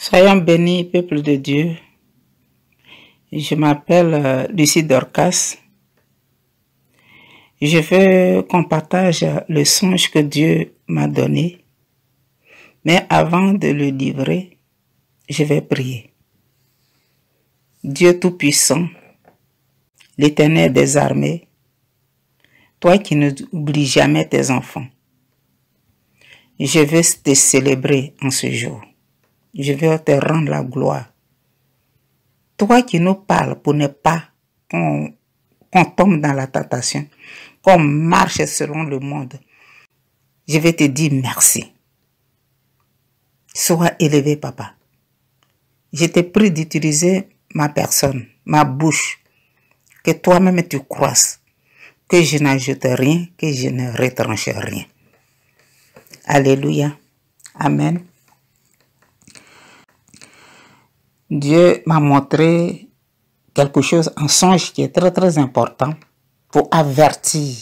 Soyons bénis, peuple de Dieu. Je m'appelle Lucie Dorcas. Je veux qu'on partage le songe que Dieu m'a donné. Mais avant de le livrer, je vais prier. Dieu Tout-Puissant, l'Éternel des armées, toi qui n'oublies jamais tes enfants, je veux te célébrer en ce jour. Je veux te rendre la gloire. Toi qui nous parles pour ne pas qu'on tombe dans la tentation, qu'on marche selon le monde, je vais te dire merci. Sois élevé, papa. Je te prie d'utiliser ma personne, ma bouche, que toi-même tu croisses, que je n'ajoute rien, que je ne retranche rien. Alléluia. Amen. Dieu m'a montré quelque chose, un songe qui est très très important pour avertir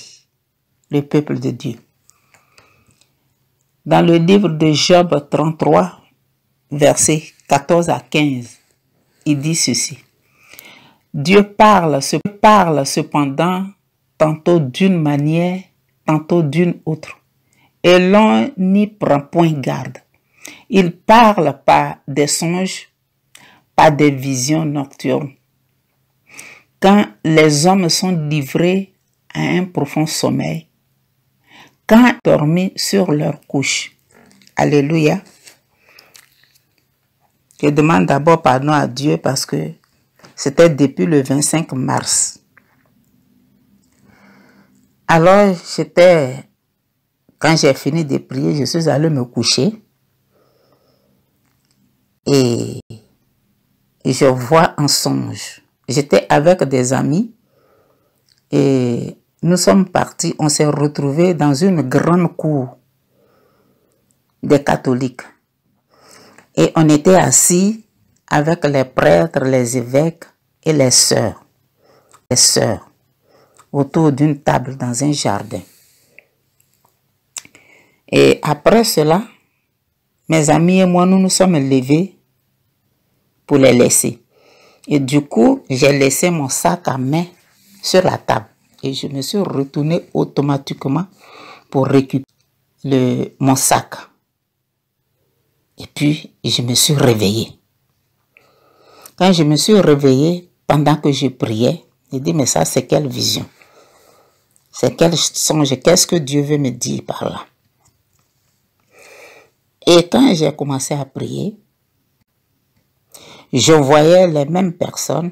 le peuple de Dieu. Dans le livre de Job 33, versets 14 à 15, il dit ceci. Dieu parle cependant tantôt d'une manière, tantôt d'une autre, et l'on n'y prend point garde. Il parle par des songes, par des visions nocturnes. Quand les hommes sont livrés à un profond sommeil, quand dormis sur leur couche. Alléluia. Je demande d'abord pardon à Dieu parce que c'était depuis le 25 mars. Alors, quand j'ai fini de prier, je suis allée me coucher et je vois un songe. J'étais avec des amis et nous sommes partis, on s'est retrouvés dans une grande cour des catholiques. Et on était assis avec les prêtres, les évêques et les sœurs autour d'une table dans un jardin. Et après cela, mes amis et moi, nous nous sommes levés pour les laisser. Et du coup, j'ai laissé mon sac à main sur la table. Et je me suis retourné automatiquement pour récupérer mon sac. Et puis, je me suis réveillé. Quand je me suis réveillé, pendant que je priais, j'ai dit, mais ça, c'est quelle vision? C'est quel songe? Qu'est-ce que Dieu veut me dire par là? Et quand j'ai commencé à prier, je voyais les mêmes personnes,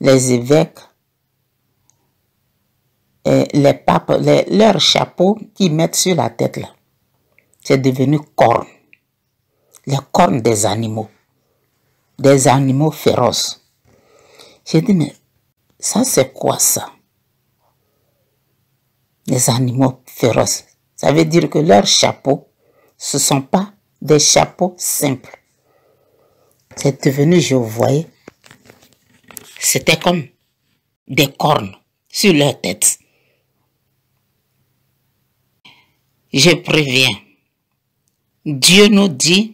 les évêques, les papes, leurs chapeaux qu'ils mettent sur la tête là. C'est devenu cornes. Les cornes des animaux féroces. J'ai dit, mais ça c'est quoi ça? Les animaux féroces. Ça veut dire que leurs chapeaux, ce ne sont pas des chapeaux simples. C'est devenu, je voyais, c'était comme des cornes sur leur tête. Je préviens, Dieu nous dit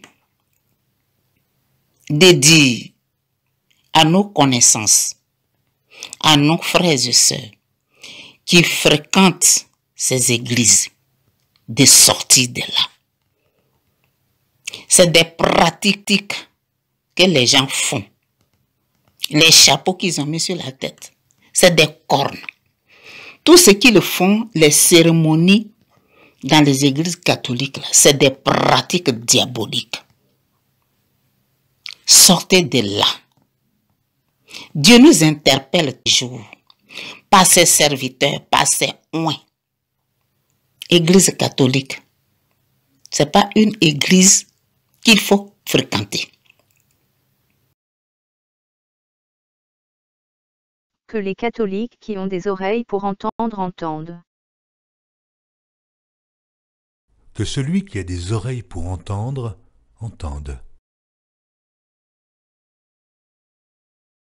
de dire à nos connaissances, à nos frères et sœurs qui fréquentent ces églises, de sortir de là. C'est des pratiques que les gens font. Les chapeaux qu'ils ont mis sur la tête, c'est des cornes. Tout ce qu'ils font, les cérémonies dans les églises catholiques, c'est des pratiques diaboliques. Sortez de là. Dieu nous interpelle toujours par ses serviteurs, par ses oints. Église catholique, ce n'est pas une église qu'il faut fréquenter. Que les catholiques qui ont des oreilles pour entendre entendent. Que celui qui a des oreilles pour entendre, entende.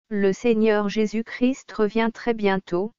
Le Seigneur Jésus-Christ revient très bientôt.